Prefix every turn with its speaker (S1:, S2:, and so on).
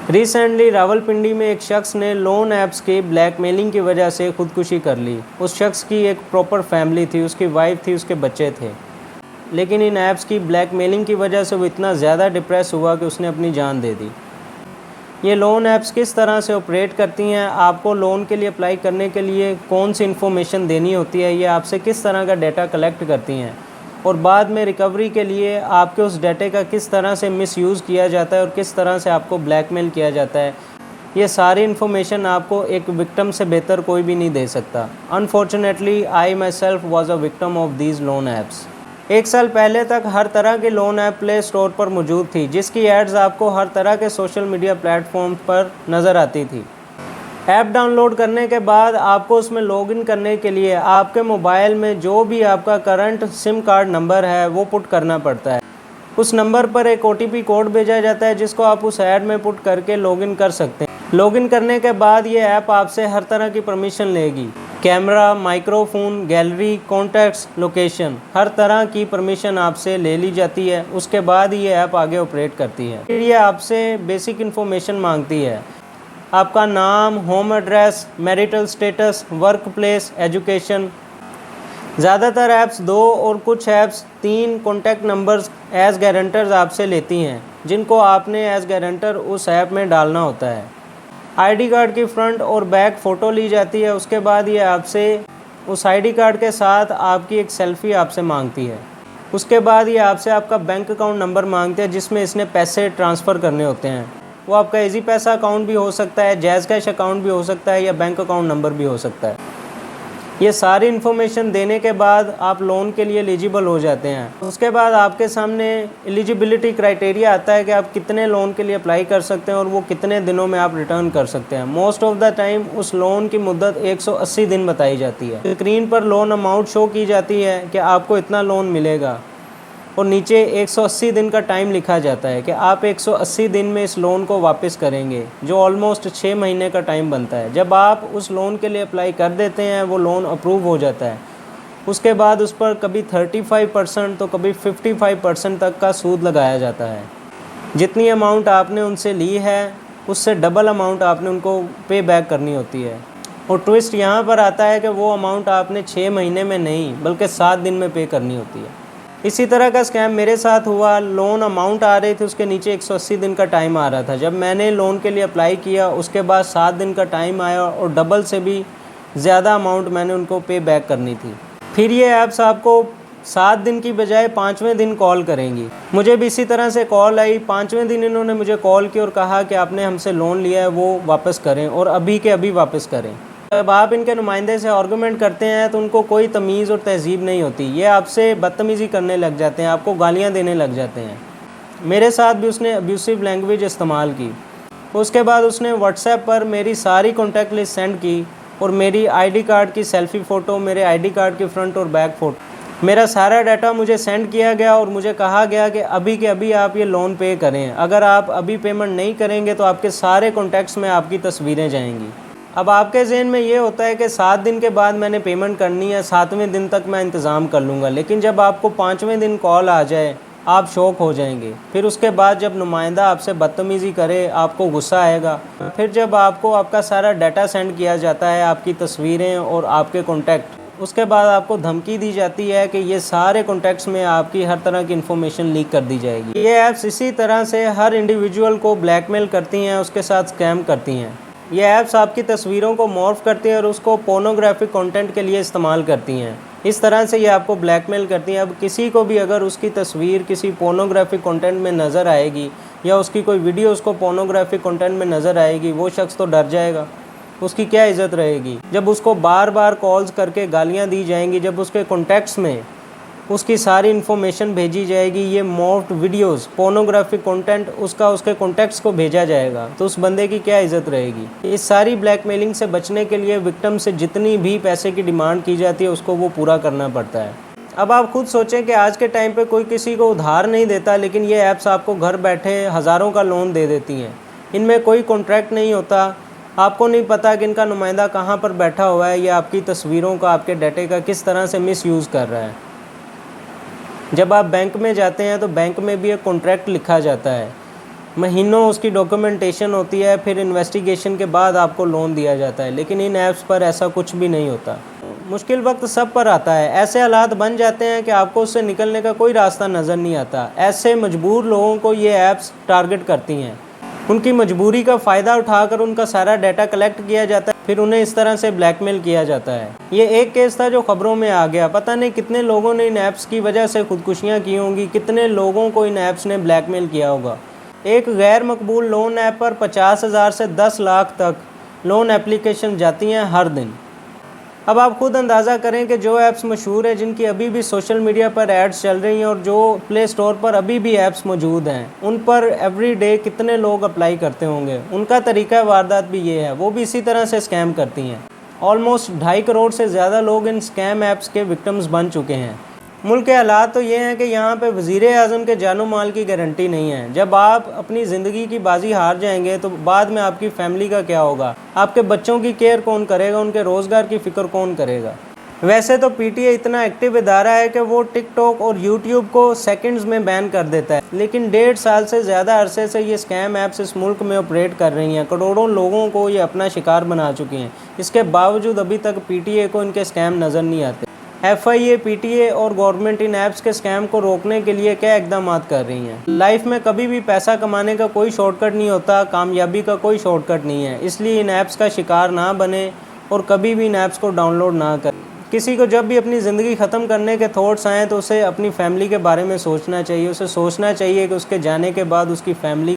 S1: Recently Rawalpindi में एक शख्स ने लोन ऐप्स के ब्लैकमेलिंग की वजह से खुदकुशी कर ली। उस शख्स की एक प्रॉपर फैमिली थी, उसकी वाइफ थी, उसके बच्चे थे, लेकिन इन ऐप्स की ब्लैकमेलिंग की वजह से वो इतना ज़्यादा डिप्रेस हुआ कि उसने अपनी जान दे दी। ये लोन ऐप्स किस तरह से ऑपरेट करती हैं, आपको लोन के लिए अप्लाई करने के लिए कौन सी इन्फॉर्मेशन देनी होती है, ये आपसे किस तरह का डाटा कलेक्ट करती हैं और बाद में रिकवरी के लिए आपके उस डाटे का किस तरह से मिसयूज़ किया जाता है और किस तरह से आपको ब्लैकमेल किया जाता है, ये सारी इन्फॉर्मेशन आपको एक विक्टिम से बेहतर कोई भी नहीं दे सकता। Unfortunately I my self was a victim of these loan apps. एक साल पहले तक हर तरह की लोन ऐप प्ले स्टोर पर मौजूद थी, जिसकी एड्स आपको हर तरह के सोशल मीडिया प्लेटफॉर्म पर नज़र आती थी। ऐप डाउनलोड करने के बाद आपको उसमें लॉगिन करने के लिए आपके मोबाइल में जो भी आपका करंट सिम कार्ड नंबर है वो पुट करना पड़ता है। उस नंबर पर एक OTP कोड भेजा जाता है, जिसको आप उस ऐड में पुट करके लॉगिन कर सकते हैं। लॉगिन करने के बाद ये ऐप आपसे हर तरह की परमिशन लेगी, camera, microphone, gallery, contacts, location, हर तरह की परमिशन आपसे ले ली जाती है। उसके बाद ये ऐप आगे ऑपरेट करती है। फिर ये आपसे बेसिक इन्फॉर्मेशन मांगती है, आपका नाम, home address, marital status, work place, education. ज़्यादातर ऐप्स 2 और कुछ ऐप्स 3 कॉन्टैक्ट नंबर्स एज गारंटर्स आपसे लेती हैं, जिनको आपने एज गारंटर उस ऐप में डालना होता है। ID कार्ड की फ्रंट और बैक फ़ोटो ली जाती है। उसके बाद ये आपसे उस ID कार्ड के साथ आपकी एक सेल्फ़ी आपसे मांगती है। उसके बाद ये आपसे आपका बैंक अकाउंट नंबर मांगते हैं, जिसमें इसने पैसे ट्रांसफ़र करने होते हैं। वो आपका इजी पैसा अकाउंट भी हो सकता है, जैज़ कैश अकाउंट भी हो सकता है, या बैंक अकाउंट नंबर भी हो सकता है। ये सारी इन्फॉर्मेशन देने के बाद आप लोन के लिए एलिजिबल हो जाते हैं। उसके बाद आपके सामने एलिजिबिलिटी क्राइटेरिया आता है कि आप कितने लोन के लिए अप्लाई कर सकते हैं और वो कितने दिनों में आप रिटर्न कर सकते हैं। मोस्ट ऑफ द टाइम उस लोन की मुद्दत 180 दिन बताई जाती है। स्क्रीन पर लोन अमाउंट शो की जाती है कि आपको इतना लोन मिलेगा और नीचे 180 दिन का टाइम लिखा जाता है कि आप 180 दिन में इस लोन को वापस करेंगे, जो ऑलमोस्ट 6 महीने का टाइम बनता है। जब आप उस लोन के लिए अप्लाई कर देते हैं, वो लोन अप्रूव हो जाता है। उसके बाद उस पर कभी 35% तो कभी 55% तक का सूद लगाया जाता है। जितनी अमाउंट आपने उनसे ली है, उससे डबल अमाउंट आपने उनको पे बैक करनी होती है। और ट्विस्ट यहाँ पर आता है कि वो अमाउंट आपने 6 महीने में नहीं बल्कि 7 दिन में पे करनी होती है। इसी तरह का स्कैम मेरे साथ हुआ। लोन अमाउंट आ रही थी, उसके नीचे 180 दिन का टाइम आ रहा था। जब मैंने लोन के लिए अप्लाई किया, उसके बाद 7 दिन का टाइम आया और डबल से भी ज़्यादा अमाउंट मैंने उनको पे बैक करनी थी। फिर ये ऐप्स आपको 7 दिन की बजाय 5वें दिन कॉल करेंगी। मुझे भी इसी तरह से कॉल आई। 5वें दिन इन्होंने मुझे कॉल की और कहा कि आपने हमसे लोन लिया है, वो वापस करें और अभी के अभी वापस करें। जब आप इनके नुमाइंदे से आर्गूमेंट करते हैं तो उनको कोई तमीज़ और तहज़ीब नहीं होती। ये आपसे बदतमीज़ी करने लग जाते हैं, आपको गालियाँ देने लग जाते हैं। मेरे साथ भी उसने अब्यूसिव लैंग्वेज इस्तेमाल की। उसके बाद उसने व्हाट्सएप पर मेरी सारी कॉन्टैक्ट लिस्ट सेंड की और मेरी ID कार्ड की सेल्फ़ी फ़ोटो, मेरे ID कार्ड की फ़्रंट और बैक फ़ोटो, मेरा सारा डाटा मुझे सेंड किया गया और मुझे कहा गया कि अभी के अभी आप ये लोन पे करें। अगर आप अभी पेमेंट नहीं करेंगे तो आपके सारे कॉन्टैक्ट्स में आपकी तस्वीरें जाएंगी। अब आपके ज़हन में ये होता है कि 7 दिन के बाद मैंने पेमेंट करनी है, 7वें दिन तक मैं इंतज़ाम कर लूँगा। लेकिन जब आपको 5वें दिन कॉल आ जाए, आप शॉक हो जाएंगे। फिर उसके बाद जब नुमाइंदा आपसे बदतमीज़ी करे, आपको गुस्सा आएगा। फिर जब आपको आपका सारा डाटा सेंड किया जाता है, आपकी तस्वीरें और आपके कॉन्टैक्ट, उसके बाद आपको धमकी दी जाती है कि ये सारे कॉन्टैक्ट्स में आपकी हर तरह की इन्फॉर्मेशन लीक कर दी जाएगी। ये ऐप्स इसी तरह से हर इंडिविजुअल को ब्लैकमेल करती हैं, उसके साथ स्कैम करती हैं। ये ऐप्स आपकी तस्वीरों को मॉर्फ करती हैं और उसको पोर्नोग्राफिक कंटेंट के लिए इस्तेमाल करती हैं। इस तरह से ये आपको ब्लैकमेल करती हैं। अब किसी को भी अगर उसकी तस्वीर किसी पोर्नोग्राफिक कंटेंट में नज़र आएगी या उसकी कोई वीडियो उसको पोर्नोग्राफिक कंटेंट में नज़र आएगी, वो शख्स तो डर जाएगा। उसकी क्या इज़्ज़त रहेगी जब उसको बार बार कॉल्स करके गालियाँ दी जाएंगी, जब उसके कॉन्टैक्ट्स में उसकी सारी इन्फॉर्मेशन भेजी जाएगी, ये मॉर्फ्ड वीडियोस, पोर्नोग्राफिक कंटेंट उसके कॉन्टैक्ट्स को भेजा जाएगा, तो उस बंदे की क्या इज़्ज़त रहेगी। इस सारी ब्लैकमेलिंग से बचने के लिए विक्टिम से जितनी भी पैसे की डिमांड की जाती है, उसको वो पूरा करना पड़ता है। अब आप खुद सोचें कि आज के टाइम पे कोई किसी को उधार नहीं देता, लेकिन ये ऐप्स आपको घर बैठे हज़ारों का लोन दे देती हैं। इनमें कोई कॉन्ट्रैक्ट नहीं होता, आपको नहीं पता कि इनका नुमाइंदा कहाँ पर बैठा हुआ है या आपकी तस्वीरों का, आपके डाटे का किस तरह से मिसयूज़ कर रहा है। जब आप बैंक में जाते हैं तो बैंक में भी एक कॉन्ट्रैक्ट लिखा जाता है महीनों उसकी डॉक्यूमेंटेशन होती है, फिर इन्वेस्टिगेशन के बाद आपको लोन दिया जाता है। लेकिन इन ऐप्स पर ऐसा कुछ भी नहीं होता। मुश्किल वक्त सब पर आता है। ऐसे हालात बन जाते हैं कि आपको उससे निकलने का कोई रास्ता नज़र नहीं आता। ऐसे मजबूर लोगों को ये ऐप्स टारगेट करती हैं। उनकी मजबूरी का फ़ायदा उठाकर उनका सारा डाटा कलेक्ट किया जाता है, फिर उन्हें इस तरह से ब्लैकमेल किया जाता है। ये एक केस था जो खबरों में आ गया। पता नहीं कितने लोगों ने इन ऐप्स की वजह से खुदकुशियाँ की होंगी, कितने लोगों को इन ऐप्स ने ब्लैकमेल किया होगा। एक गैर मकबूल लोन ऐप पर 50,000 से 10 लाख तक लोन एप्लीकेशन जाती हैं हर दिन। अब आप खुद अंदाज़ा करें कि जो ऐप्स मशहूर है, जिनकी अभी भी सोशल मीडिया पर एड्स चल रही हैं और जो प्ले स्टोर पर अभी भी ऐप्स मौजूद हैं, उन पर एवरी डे कितने लोग अप्लाई करते होंगे। उनका तरीका वारदात भी ये है, वो भी इसी तरह से स्कैम करती हैं। ऑलमोस्ट 2.5 करोड़ से ज़्यादा लोग इन स्कैम ऐप्स के विक्टिम्स बन चुके हैं। मुल्क के हालात तो ये हैं कि यहाँ पे वज़ीर-ए-आज़म के जानो माल की गारंटी नहीं है। जब आप अपनी ज़िंदगी की बाजी हार जाएंगे तो बाद में आपकी फैमिली का क्या होगा? आपके बच्चों की केयर कौन करेगा? उनके रोज़गार की फ़िक्र कौन करेगा? वैसे तो पीटीए इतना एक्टिव इदारा है कि वो टिकटॉक और यूट्यूब को सेकंड्स में बैन कर देता है, लेकिन 1.5 साल से ज़्यादा अरसे से ये स्कैम ऐप्स इस मुल्क में ऑपरेट कर रही हैं। करोड़ों लोगों को ये अपना शिकार बना चुकी हैं। इसके बावजूद अभी तक पीटीए को इनके स्कैम नज़र नहीं आते। एफआईए, पीटीए और गवर्नमेंट इन ऐप्स के स्कैम को रोकने के लिए क्या इकदाम कर रही हैं? लाइफ में कभी भी पैसा कमाने का कोई शॉर्टकट नहीं होता, कामयाबी का कोई शॉर्टकट नहीं है। इसलिए इन ऐप्स का शिकार ना बने और कभी भी इन ऐप्स को डाउनलोड ना करें। किसी को जब भी अपनी ज़िंदगी ख़त्म करने के थॉट्स आएँ तो उसे अपनी फैमिली के बारे में सोचना चाहिए। उसे सोचना चाहिए कि उसके जाने के बाद उसकी फैमिली